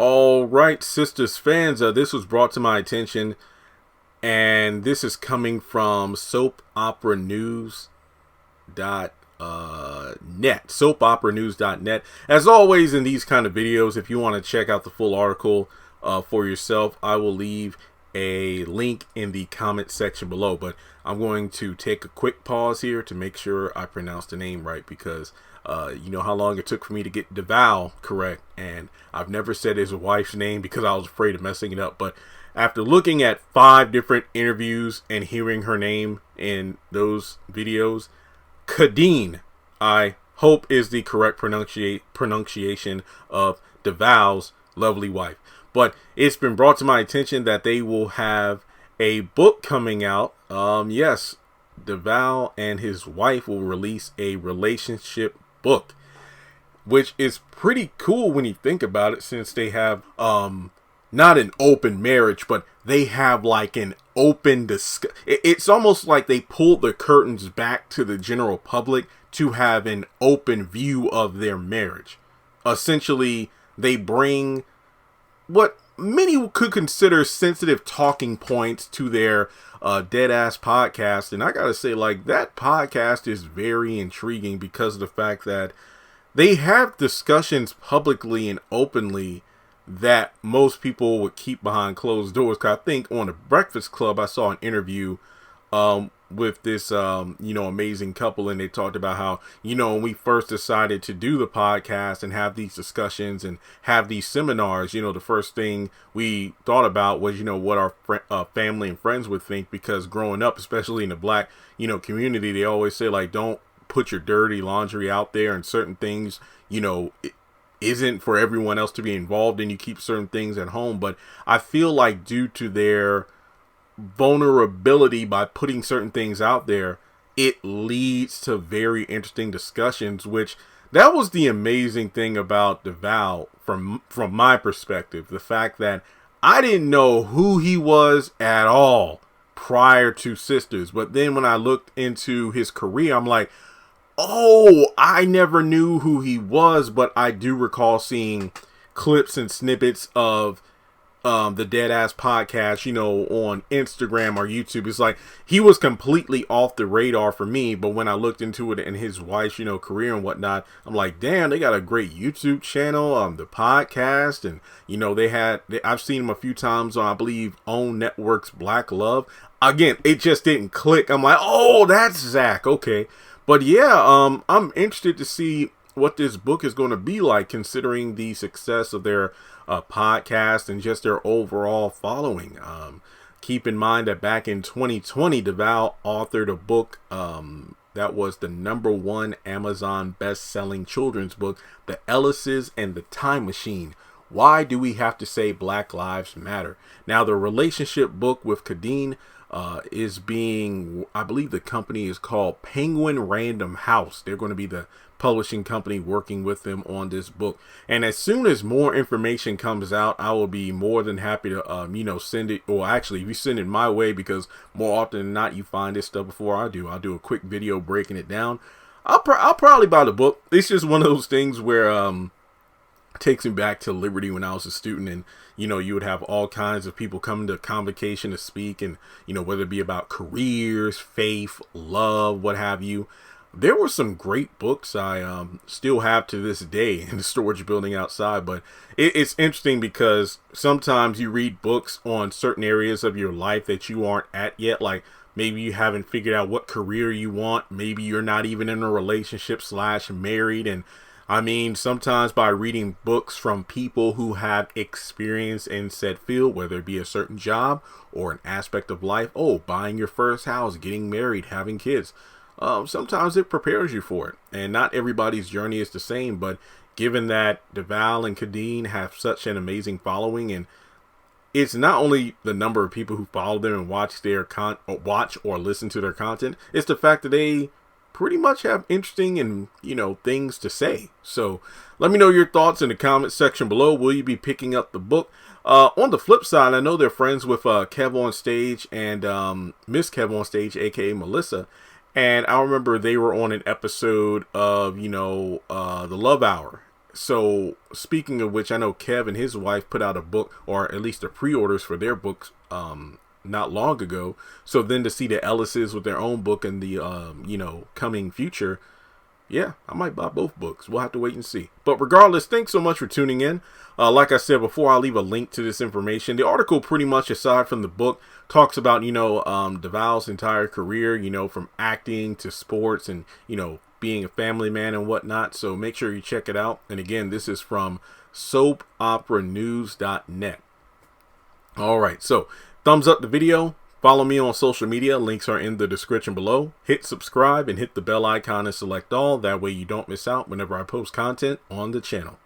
All right, Sistas fans, this was brought to my attention, and this is coming from soapoperanews.net. Soapoperanews.net. As always, in these kind of videos, if you want to check out the full article for yourself, I will leave a link in the comment section below. But I'm going to take a quick pause here to make sure I pronounce the name right, because you know how long it took for me to get Devale correct, and I've never said his wife's name because I was afraid of messing it up. But after looking at 5 different interviews and hearing her name in those videos, Khadeen, I hope is the correct pronunciation of Devale's lovely wife. But it's been brought to my attention that they will have a book coming out. Yes, Devale and his wife will release a relationship book, which is pretty cool when you think about it, since they have not an open marriage, but they have like an open it's almost like they pulled the curtains back to the general public to have an open view of their marriage. Essentially, they bring what many could consider sensitive talking points to their dead ass podcast. And I gotta say, like, that podcast is very intriguing because of the fact that they have discussions publicly and openly that most people would keep behind closed doors. Cause I think on the Breakfast Club, I saw an interview with this amazing couple, and they talked about how, when we first decided to do the podcast and have these discussions and have these seminars, the first thing we thought about was what our family and friends would think, because growing up, especially in the black community, they always say, like, don't put your dirty laundry out there, and certain things it isn't for everyone else to be involved in. You keep certain things at home. But I feel like due to their vulnerability by putting certain things out there, it leads to very interesting discussions, which that was the amazing thing about Devale from my perspective. The fact that I didn't know who he was at all prior to Sistas, but then when I looked into his career, I'm like, oh, I never knew who he was. But I do recall seeing clips and snippets of the Deadass podcast, on Instagram or YouTube. It's like he was completely off the radar for me. But when I looked into it and his wife's, career and whatnot, I'm like, damn, they got a great YouTube channel, the podcast, and I've seen him a few times on, I believe, OWN Network's Black Love. Again, it just didn't click. I'm like, oh, that's Zach. Okay. But yeah, I'm interested to see what this book is going to be like, considering the success of their podcast and just their overall following. Keep in mind that back in 2020, Devale authored a book that was the #1 Amazon best-selling children's book, The Ellises and the Time Machine. Why do we have to say Black Lives Matter? Now, the relationship book with Khadeen is being, I believe the company is called Penguin Random House. They're going to be the publishing company working with them on this book. And as soon as more information comes out, I will be more than happy to, send it. Or actually, if you send it my way, because more often than not, you find this stuff before I do. I'll do a quick video breaking it down. I'll probably buy the book. It's just one of those things where, takes me back to Liberty when I was a student, and you would have all kinds of people coming to convocation to speak, and whether it be about careers, faith, love, what have you. There were some great books I still have to this day in the storage building outside. But it's interesting because sometimes you read books on certain areas of your life that you aren't at yet, like maybe you haven't figured out what career you want, maybe you're not even in a relationship / married. And I mean, sometimes by reading books from people who have experience in said field, whether it be a certain job or an aspect of life, buying your first house, getting married, having kids, sometimes it prepares you for it. And not everybody's journey is the same, but given that Devale and Khadeen have such an amazing following, and it's not only the number of people who follow them and watch or listen to their content, it's the fact that they pretty much have interesting and things to say. So let me know your thoughts in the comment section below. Will you be picking up the book? On the flip side, I know they're friends with Kev on Stage and Miss Kev on Stage, aka Melissa, and I remember they were on an episode of the Love Hour, So speaking of which, I know Kev and his wife put out a book, or at least the pre-orders for their books, not long ago. So then to see the Ellises with their own book in the coming future, yeah, I might buy both books. We'll have to wait and see. But regardless, thanks so much for tuning in. Like I said before, I'll leave a link to this information. The article, pretty much aside from the book, talks about Devale's entire career, from acting to sports and being a family man and whatnot. So make sure you check it out. And again, this is from soapoperanews.net. All right, so thumbs up the video. Follow me on social media. Links are in the description below. Hit subscribe and hit the bell icon and select all. That way you don't miss out whenever I post content on the channel.